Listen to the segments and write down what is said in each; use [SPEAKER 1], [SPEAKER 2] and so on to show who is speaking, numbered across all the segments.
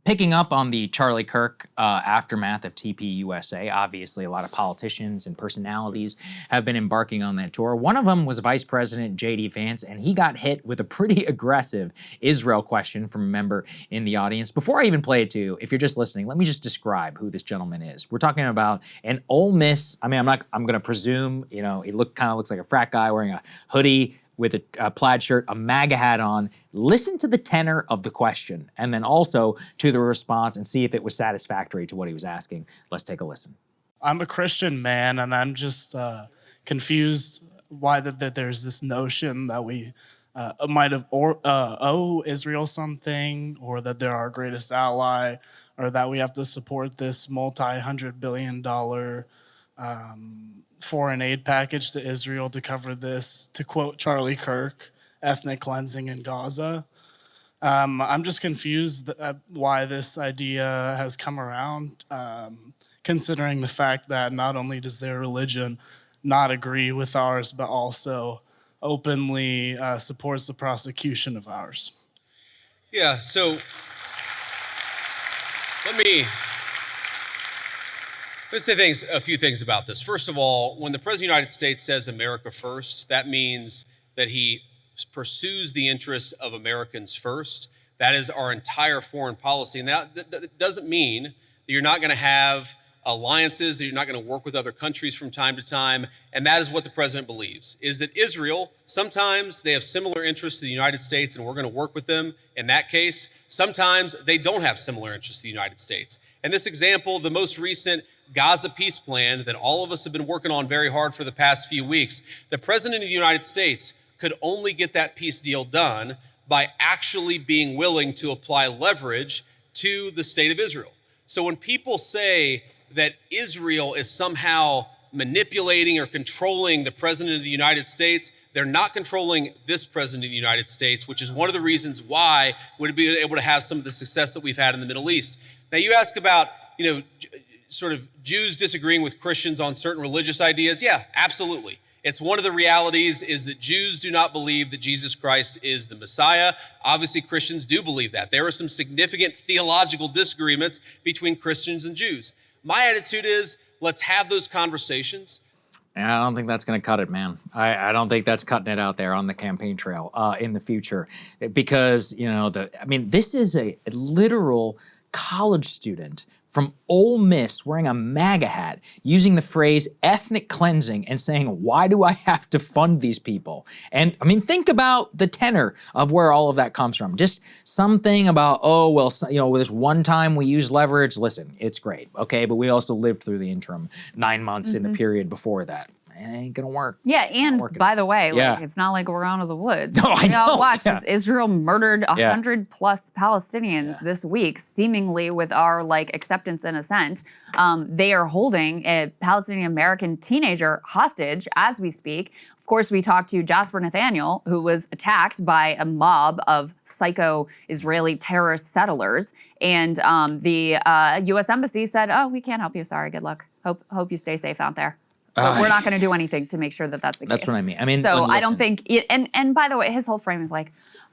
[SPEAKER 1] Picking up on the Charlie Kirk aftermath of TPUSA, obviously a lot of politicians and personalities have been embarking on that tour. One of them was Vice President J.D. Vance, and he got hit with a pretty aggressive Israel question from a member in the audience. Before I even play it to you, if you're just listening, let me just describe who this gentleman is. We're talking about an Ole Miss, I'm gonna presume, he kind of looks like a frat guy wearing a hoodie with a plaid shirt, a MAGA hat on. Listen to the tenor of the question and then also to the response and see if it was satisfactory to what he was asking. Let's take a listen.
[SPEAKER 2] I'm a Christian man, and I'm just confused why that there's this notion that we might have owe Israel something, or that they're our greatest ally, or that we have to support this multi-hundred-billion-dollar foreign aid package to Israel to cover this, to quote Charlie Kirk, ethnic cleansing in Gaza. I'm just confused why this idea has come around, considering the fact that not only does their religion not agree with ours, but also openly supports the prosecution of ours.
[SPEAKER 3] Yeah, so let me say a few things about this. First of all, when the President of the United States says America first, that means that he pursues the interests of Americans first. That is our entire foreign policy. And that doesn't mean that you're not going to have alliances, that you're not going to work with other countries from time to time. And that is what the president believes, is that Israel, sometimes they have similar interests to the United States and we're going to work with them in that case. Sometimes they don't have similar interests to the United States. And this example, the most recent Gaza peace plan that all of us have been working on very hard for the past few weeks, the president of the United States could only get that peace deal done by actually being willing to apply leverage to the state of Israel. So when people say that Israel is somehow manipulating or controlling the president of the United States, they're not controlling this president of the United States, which is one of the reasons why we'd be able to have some of the success that we've had in the Middle East. Now, you ask about, sort of Jews disagreeing with Christians on certain religious ideas. Yeah, absolutely. It's one of the realities is that Jews do not believe that Jesus Christ is the Messiah. Obviously, Christians do believe that. There are some significant theological disagreements between Christians and Jews. My attitude is, let's have those conversations.
[SPEAKER 1] And I don't think that's going to cut it, man. I don't think that's cutting it out there on the campaign trail in the future. Because, this is a literal college student from Ole Miss wearing a MAGA hat, using the phrase ethnic cleansing and saying, why do I have to fund these people? And think about the tenor of where all of that comes from. Just something about, this one time we use leverage. Listen, it's great, okay? But we also lived through the interim 9 months in the period before that. It ain't gonna work.
[SPEAKER 4] Yeah, and by the way, it's not like we're out of the woods.
[SPEAKER 1] No, I know.
[SPEAKER 4] Watch, Israel murdered 100 plus Palestinians this week, seemingly with our acceptance and assent. They are holding a Palestinian American teenager hostage as we speak. Of course, we talked to Jasper Nathaniel, who was attacked by a mob of psycho Israeli terrorist settlers. And the U.S. Embassy said, oh, we can't help you. Sorry, good luck. Hope you stay safe out there. But we're not going to do anything to make sure that that's the case.
[SPEAKER 1] That's what I mean.
[SPEAKER 4] So I don't think, and by the way, his whole frame is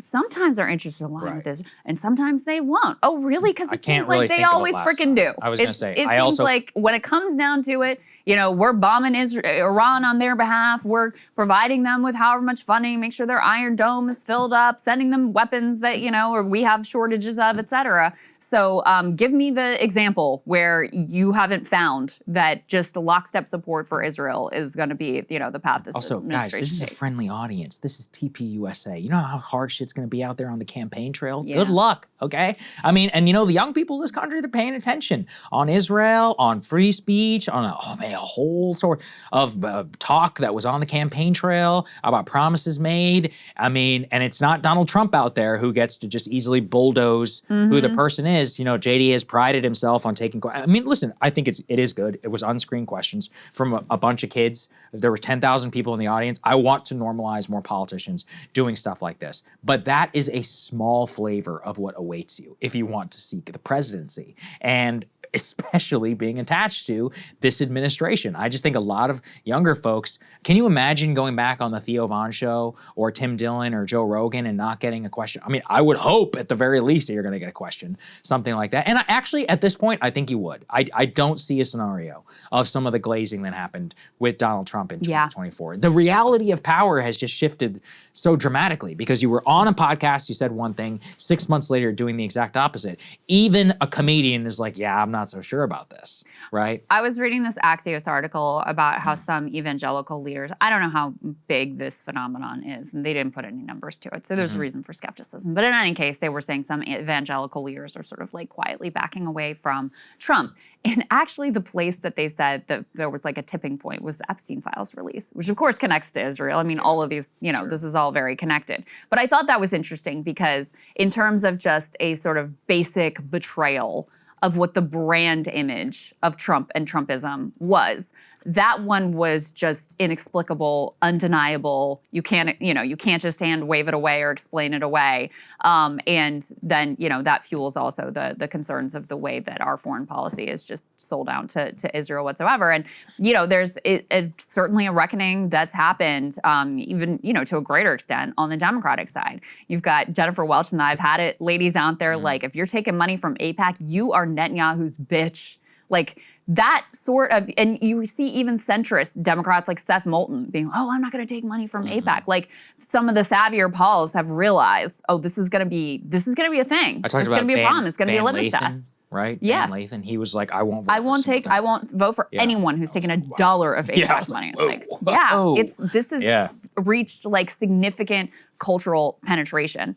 [SPEAKER 4] sometimes our interests align with this, and sometimes they won't. Oh, really? Because it seems like they always freaking do.
[SPEAKER 1] I was going to say,
[SPEAKER 4] it seems like when it comes down to it, we're bombing Iran on their behalf. We're providing them with however much funding, make sure their Iron Dome is filled up, sending them weapons that, or we have shortages of, et cetera. So give me the example where you haven't found that just lockstep support for Israel is going to be, the path this
[SPEAKER 1] also, guys, this is a friendly audience. This is TPUSA. You know how hard shit's going to be out there on the campaign trail? Yeah. Good luck, okay? And the young people in this country, they're paying attention on Israel, on free speech, on a whole sort of talk that was on the campaign trail about promises made. And it's not Donald Trump out there who gets to just easily bulldoze who the person is. JD has prided himself on taking. Listen, I think it is good. It was unscreened questions from a bunch of kids. There were 10,000 people in the audience. I want to normalize more politicians doing stuff like this. But that is a small flavor of what awaits you if you want to seek the presidency. And especially being attached to this administration. I just think a lot of younger folks, can you imagine going back on the Theo Von show or Tim Dillon or Joe Rogan and not getting a question? I mean, I would hope at the very least that you're going to get a question, something like that. And actually, at this point, I think you would. I don't see a scenario of some of the glazing that happened with Donald Trump in 2024. The reality of power has just shifted so dramatically because you were on a podcast, you said one thing, 6 months later doing the exact opposite. Even a comedian is like, yeah, I'm not so sure about this, right?
[SPEAKER 4] I was reading this Axios article about how some evangelical leaders, I don't know how big this phenomenon is, and they didn't put any numbers to it, so there's a reason for skepticism. But in any case, they were saying some evangelical leaders are sort of like quietly backing away from Trump. And actually the place that they said that there was like a tipping point was the Epstein Files release, which of course connects to Israel. I mean, all of these, you know, this is all very connected. But I thought that was interesting because in terms of just a sort of basic betrayal of what the brand image of Trump and Trumpism was, that one was just inexplicable, undeniable. You can't just wave it away or explain it away. And then, you know, that fuels also the concerns of the way that our foreign policy is just sold out to Israel whatsoever. And, you know, there's certainly a reckoning that's happened, even, you know, to a greater extent on the Democratic side. You've got Jennifer Welch and I've had it, ladies out there, like, if you're taking money from AIPAC, you are Netanyahu's bitch. Like, that sort of, and you see even centrist Democrats like Seth Moulton being, oh, I'm not going to take money from AIPAC. Like, some of the savvier Pauls have realized, oh, this is going to be a thing. It's going to be a problem. It's going to be a litmus test.
[SPEAKER 1] Right?
[SPEAKER 4] Yeah.
[SPEAKER 1] Van Lathan, he was like, I won't vote for anyone who's taken $1 of AIPAC money. It's like, this has reached like significant cultural penetration.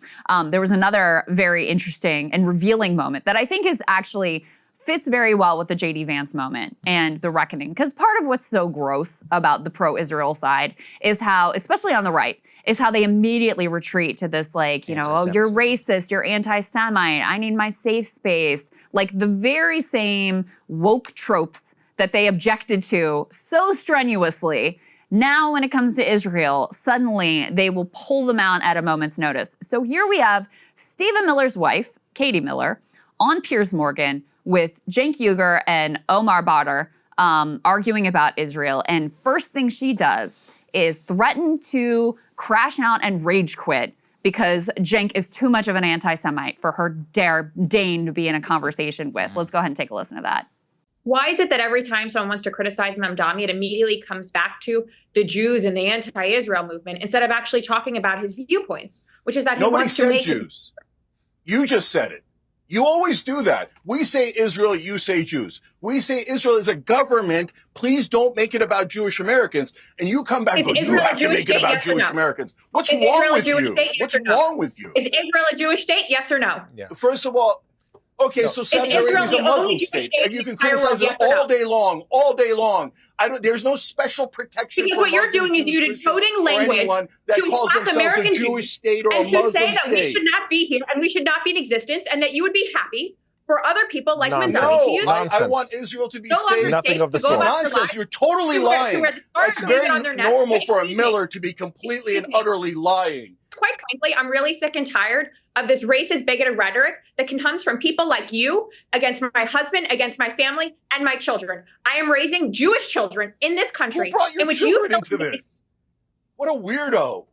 [SPEAKER 1] There was another very interesting and revealing moment that I think is actually fits very well with the J.D. Vance moment and the reckoning. Because part of what's so gross about the pro-Israel side is how, especially on the right, is how they immediately retreat to this like, you know, oh, you're racist, you're anti-Semite, I need my safe space. Like the very same woke tropes that they objected to so strenuously. Now when it comes to Israel, suddenly they will pull them out at a moment's notice. So here we have Stephen Miller's wife, Katie Miller, on Piers Morgan, with Cenk Uygur and Omar Badr arguing about Israel. And first thing she does is threaten to crash out and rage quit because Cenk is too much of an anti-Semite for her deign to be in a conversation with. Let's go ahead and take a listen to that.
[SPEAKER 5] Why is it that every time someone wants to criticize Mamdani, it immediately comes back to the Jews and the anti-Israel movement instead of actually talking about his viewpoints, which is that he wants to make—
[SPEAKER 6] Nobody said Jews. You just said it. You always do that. We say Israel, you say Jews. We say Israel is a government. Please don't make it about Jewish Americans. And you come back and go, you have to make it about Jewish Americans. What's wrong with you? What's wrong with you?
[SPEAKER 5] Is Israel a Jewish state? Yes or no?
[SPEAKER 6] Yeah. First of all, okay, so Saudi Arabia is a Muslim state, and you can criticize it all day long, all day long. There's no special protection.
[SPEAKER 5] Because what you're doing is you're decoding language to attack American
[SPEAKER 6] Jewish state or
[SPEAKER 5] and
[SPEAKER 6] a Muslim
[SPEAKER 5] to say that
[SPEAKER 6] state.
[SPEAKER 5] we should not be here and we should not be in existence, and that you would be happy for other people like Mamdani
[SPEAKER 6] No,
[SPEAKER 5] to use it.
[SPEAKER 6] I want Israel to be safe.
[SPEAKER 7] Nothing of the sort.
[SPEAKER 6] Nonsense. You're totally lying. It's very normal for a Miller to be completely and utterly lying.
[SPEAKER 5] Quite frankly, I'm really sick and tired of this racist, bigoted rhetoric that comes from people like you against my husband, against my family, and my children. I am raising Jewish children in this country.
[SPEAKER 6] Who brought your
[SPEAKER 5] in which
[SPEAKER 6] children into this? What a weirdo.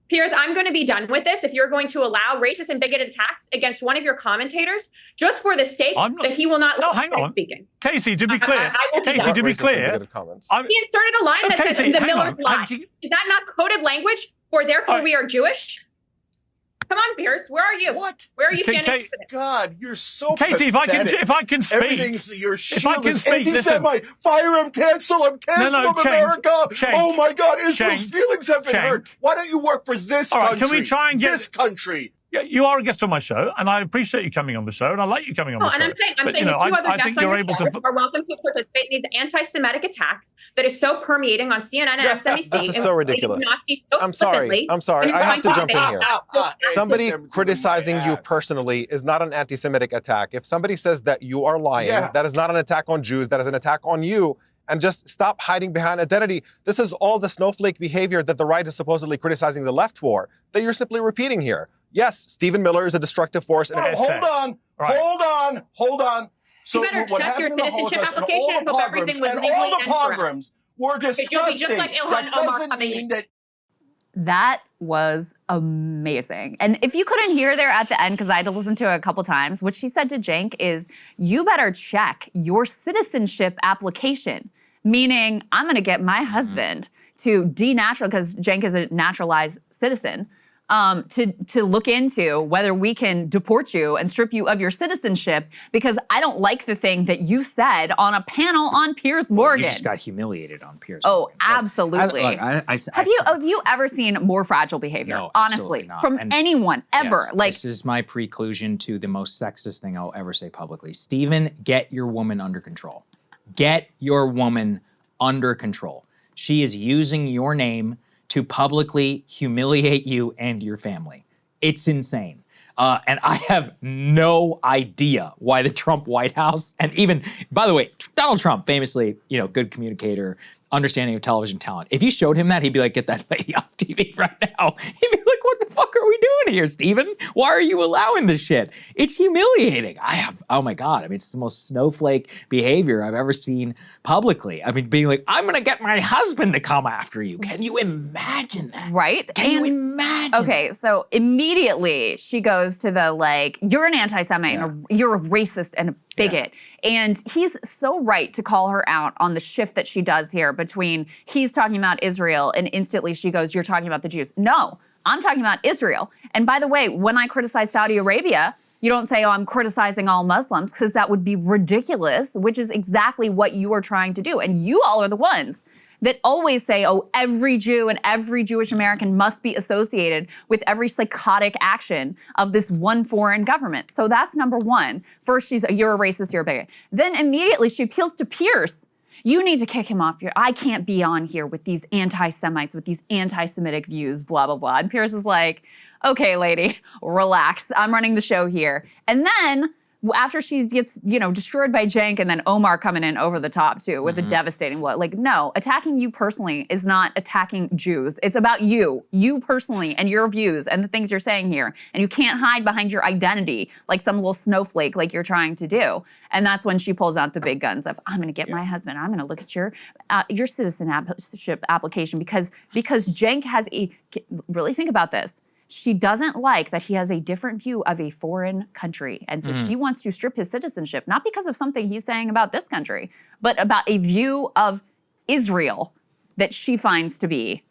[SPEAKER 5] Piers, I'm going to be done with this if you're going to allow racist and bigoted attacks against one of your commentators just for the sake that he will not
[SPEAKER 8] hang on.
[SPEAKER 5] speaking.
[SPEAKER 8] Casey, to be clear, he inserted
[SPEAKER 5] a line that says the Miller's lie. Is that not coded language for therefore we are Jewish? Come on, Piers. Where are you?
[SPEAKER 6] What?
[SPEAKER 5] Where are you standing?
[SPEAKER 6] God, you're so
[SPEAKER 8] Casey,
[SPEAKER 6] pathetic.
[SPEAKER 8] if I can speak.
[SPEAKER 6] Everything's your shield.
[SPEAKER 8] If I can speak, listen.
[SPEAKER 6] Fire him, cancel him, cancel him, America.
[SPEAKER 8] Cenk,
[SPEAKER 6] oh my God, Israel's feelings have been hurt. Why don't you work for this country?
[SPEAKER 8] Can we try and get
[SPEAKER 6] this country?
[SPEAKER 8] Yeah, you are a guest on my show, and I appreciate you coming on the show, and I like you coming on the show.
[SPEAKER 5] And I'm saying that two other guests on your show are welcome to participate in these anti-Semitic attacks that is so permeating on CNN and MSNBC.
[SPEAKER 7] This is so ridiculous. I'm sorry. I have to jump in here. Somebody criticizing you personally is not an anti-Semitic attack. If somebody says that you are lying, that is not an attack on Jews, that is an attack on you. And just stop hiding behind identity. This is all the snowflake behavior that the right is supposedly criticizing the left for, that you're simply repeating here. Yes, Stephen Miller is a destructive force.
[SPEAKER 6] Hold on. So
[SPEAKER 5] you better
[SPEAKER 6] what
[SPEAKER 5] check your
[SPEAKER 6] happened in the
[SPEAKER 5] citizenship
[SPEAKER 6] Holocaust and
[SPEAKER 5] application
[SPEAKER 6] all
[SPEAKER 5] and
[SPEAKER 6] the
[SPEAKER 5] hope
[SPEAKER 6] pogroms
[SPEAKER 5] everything was
[SPEAKER 6] and
[SPEAKER 5] legally
[SPEAKER 6] all the
[SPEAKER 5] and correct.
[SPEAKER 6] pogroms were
[SPEAKER 5] You'll be
[SPEAKER 6] disgusting.
[SPEAKER 5] just like Ilhan
[SPEAKER 6] That
[SPEAKER 5] Omar
[SPEAKER 6] doesn't
[SPEAKER 5] coming
[SPEAKER 6] mean
[SPEAKER 5] in.
[SPEAKER 6] that.
[SPEAKER 4] That was amazing. And if you couldn't hear there at the end, because I had to listen to it a couple times, what she said to Cenk is, you better check your citizenship application. Meaning, I'm gonna get my husband to denaturalize, because Cenk is a naturalized citizen, to look into whether we can deport you and strip you of your citizenship because I don't like the thing that you said on a panel on Piers Morgan.
[SPEAKER 1] You just got humiliated on Piers
[SPEAKER 4] Oh,
[SPEAKER 1] Morgan.
[SPEAKER 4] absolutely. Have you ever seen more fragile behavior?
[SPEAKER 1] No,
[SPEAKER 4] honestly,
[SPEAKER 1] not.
[SPEAKER 4] from anyone ever?
[SPEAKER 1] Yes,
[SPEAKER 4] like
[SPEAKER 1] this is my preclusion to the most sexist thing I'll ever say publicly. Stephen, get your woman under control. Get your woman under control. She is using your name to publicly humiliate you and your family. It's insane. And I have no idea why the Trump White House, and even, by the way, Donald Trump, famously, good communicator, understanding of television talent. If you showed him that, he'd be like, get that lady off TV right now. He'd be like, what the fuck are we doing here, Stephen? Why are you allowing this shit? It's humiliating. Oh my God. I mean, it's the most snowflake behavior I've ever seen publicly. I mean, being like, I'm gonna get my husband to come after you. Can you imagine that?
[SPEAKER 4] Right?
[SPEAKER 1] Can you imagine?
[SPEAKER 4] Okay, so immediately she goes to the you're an anti-Semite and you're a racist and a bigot. Yeah. And he's so right to call her out on the shift that she does here between he's talking about Israel and instantly she goes, you're talking about the Jews. No, I'm talking about Israel. And by the way, when I criticize Saudi Arabia, you don't say, oh, I'm criticizing all Muslims, because that would be ridiculous, which is exactly what you are trying to do. And you all are the ones that always say, oh, every Jew and every Jewish American must be associated with every psychotic action of this one foreign government. So that's number one. First, you're a racist, you're a bigot. Then immediately she appeals to Piers. You need to kick him off I can't be on here with these anti-Semites, with these anti-Semitic views, blah, blah, blah. And Piers is like, okay, lady, relax. I'm running the show here. And then after she gets, destroyed by Cenk and then Omar coming in over the top too with a devastating blow. No, attacking you personally is not attacking Jews. It's about you personally and your views and the things you're saying here. And you can't hide behind your identity like some little snowflake like you're trying to do. And that's when she pulls out the big guns of, I'm gonna get my husband, I'm gonna look at your citizenship application because Cenk has really think about this. She doesn't like that he has a different view of a foreign country. And so she wants to strip his citizenship, not because of something he's saying about this country, but about a view of Israel that she finds to be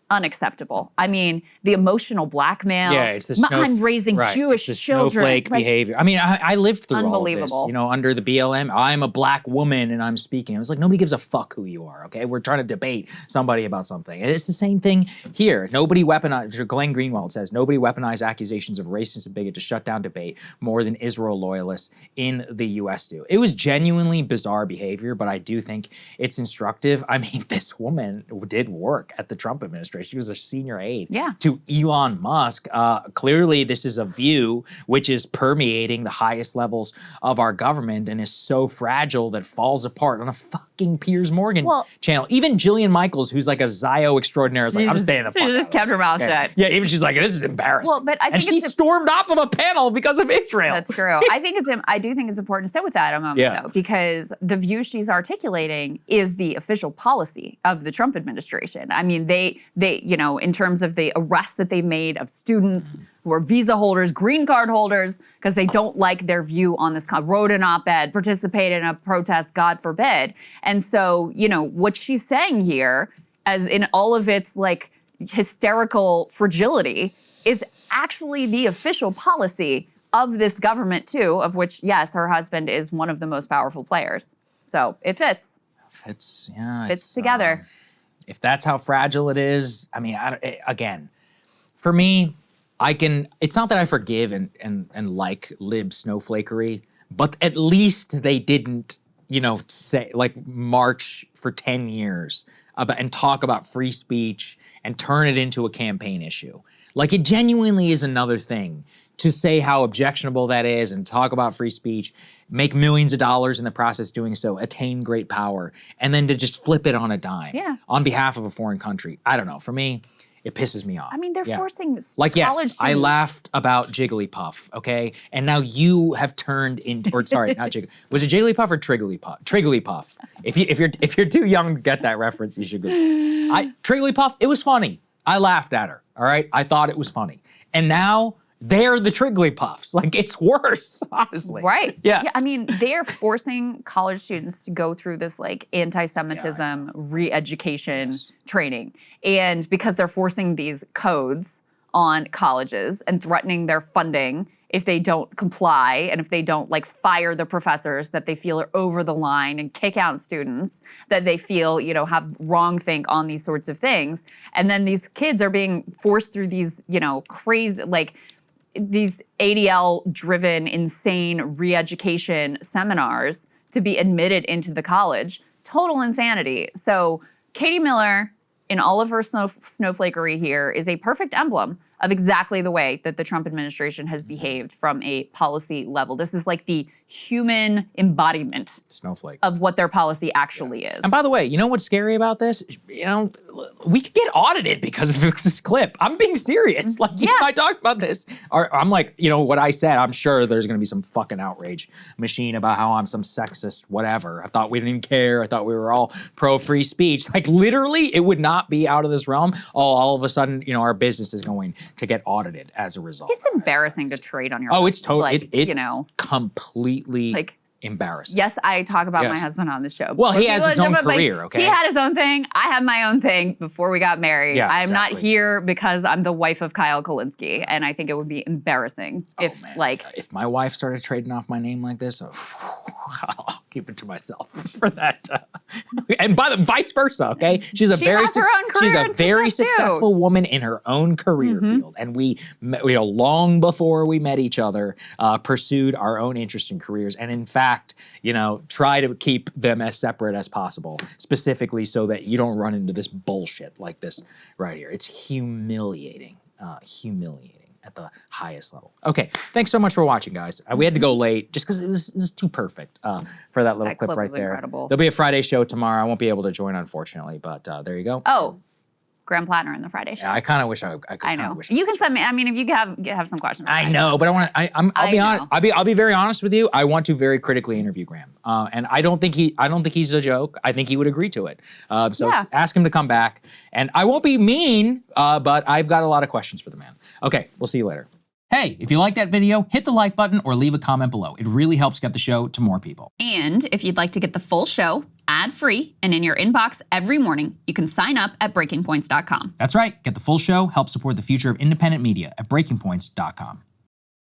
[SPEAKER 4] unacceptable. I mean, the emotional blackmail.
[SPEAKER 1] Yeah, it's the
[SPEAKER 4] I'm raising Jewish children.
[SPEAKER 1] Snowflake behavior. I mean, I lived through all of this,
[SPEAKER 4] Unbelievable.
[SPEAKER 1] Under the BLM. I'm a black woman and I'm speaking. I was like, nobody gives a fuck who you are, okay? We're trying to debate somebody about something. And it's the same thing here. Nobody weaponized, Glenn Greenwald says, nobody weaponized accusations of racist and bigot to shut down debate more than Israel loyalists in the U.S. do. It was genuinely bizarre behavior, but I do think it's instructive. I mean, this woman did work at the Trump administration. She was a senior aide to Elon Musk. Clearly, this is a view which is permeating the highest levels of our government and is so fragile that falls apart on a fucking Piers Morgan channel. Even Jillian Michaels, who's like a Zio extraordinaire, is like, I'm staying the fuck out.
[SPEAKER 4] She just kept her mouth shut.
[SPEAKER 1] Yeah, even she's like, this is embarrassing.
[SPEAKER 4] Well, but I think
[SPEAKER 1] she stormed off of a panel because of Israel.
[SPEAKER 4] That's true. I do think it's important to sit with that a moment, though, because the view she's articulating is the official policy of the Trump administration. I mean, they in terms of the arrests that they've made of students who are visa holders, green card holders, because they don't like their view on this, wrote an op-ed, participated in a protest, God forbid. And so, what she's saying here, as in all of its hysterical fragility, is actually the official policy of this government too, of which, yes, her husband is one of the most powerful players. So it fits. Fits together.
[SPEAKER 1] If that's how fragile it is, I mean, again, for me, it's not that I forgive and like lib snowflakery, but at least they didn't, say march for 10 years and talk about free speech and turn it into a campaign issue. It genuinely is another thing to say how objectionable that is and talk about free speech, make millions of dollars in the process doing so, attain great power, and then to just flip it on a dime on behalf of a foreign country. I don't know. For me, It pisses me off.
[SPEAKER 4] I mean, they're forcing
[SPEAKER 1] like,
[SPEAKER 4] college
[SPEAKER 1] yes, I laughed about Jigglypuff, okay? And now you have turned into, or sorry, not Jiggly. Was it Jigglypuff or Trigglypuff? Trigglypuff. If you're too young to get that reference, you should go. Trigglypuff, it was funny. I laughed at her, all right? I thought it was funny. And now they're the Trigglypuffs. Like, it's worse, honestly.
[SPEAKER 4] Right.
[SPEAKER 1] Yeah.
[SPEAKER 4] I mean, they're forcing college students to go through this like anti-Semitism re-education training. And because they're forcing these codes on colleges and threatening their funding if they don't comply and if they don't like fire the professors that they feel are over the line and kick out students that they feel, you know, have wrong think on these sorts of things. And then these kids are being forced through these, you know, crazy, like, these ADL-driven, insane re-education seminars to be admitted into the college. Total insanity. So Katie Miller, in all of her snowflakery here, is a perfect emblem of exactly the way that the Trump administration has behaved from a policy level. This is like the human embodiment of what their policy actually is.
[SPEAKER 1] And by the way, you know what's scary about this? You know, we could get audited because of this clip. I'm being serious. Like, you and I talked about this. I'm like, you know, what I said, I'm sure there's gonna be some fucking outrage machine about how I'm some sexist whatever. I thought we didn't even care. I thought we were all pro-free speech. Like, literally, it would not be out of this realm. Oh, all of a sudden, you know, our business is going to get audited as a result.
[SPEAKER 4] It's embarrassing to trade on your
[SPEAKER 1] it's totally,
[SPEAKER 4] like, you know,
[SPEAKER 1] completely like, embarrassing.
[SPEAKER 4] Yes, I talk about my husband on this show.
[SPEAKER 1] Well, he has his own career, okay?
[SPEAKER 4] He had his own thing. I had my own thing before we got married.
[SPEAKER 1] Yeah,
[SPEAKER 4] I'm not here because I'm the wife of Kyle Kulinski, and I think it would be embarrassing if, like...
[SPEAKER 1] If my wife started trading off my name like this, I'll keep it to myself for that. And by the vice versa, okay? She's a very successful woman in her own career field, and we, you know, long before we met each other, pursued our own interests and careers, and in fact, you know, try to keep them as separate as possible, specifically so that you don't run into this bullshit like this right here. It's humiliating, humiliating at the highest level. Okay, thanks so much for watching, guys. We had to go late just because it was too perfect for that little clip right there.
[SPEAKER 4] Incredible.
[SPEAKER 1] There'll be a Friday show tomorrow. I won't be able to join, unfortunately, but there you go.
[SPEAKER 4] Oh. Graham Plattner in the Friday show.
[SPEAKER 1] Yeah, I kind of wish I could.
[SPEAKER 4] I know. You can send me. I mean, if you have some questions.
[SPEAKER 1] I know, but I want to. I'll be honest. I'll be very honest with you. I want to very critically interview Graham, and I don't think he's a joke. I think he would agree to it. So ask him to come back, and I won't be mean, but I've got a lot of questions for the man. Okay, we'll see you later. Hey, if you like that video, hit the like button or leave a comment below. It really helps get the show to more people.
[SPEAKER 4] And if you'd like to get the full show ad-free and in your inbox every morning, you can sign up at breakingpoints.com.
[SPEAKER 1] That's right. Get the full show, help support the future of independent media at breakingpoints.com.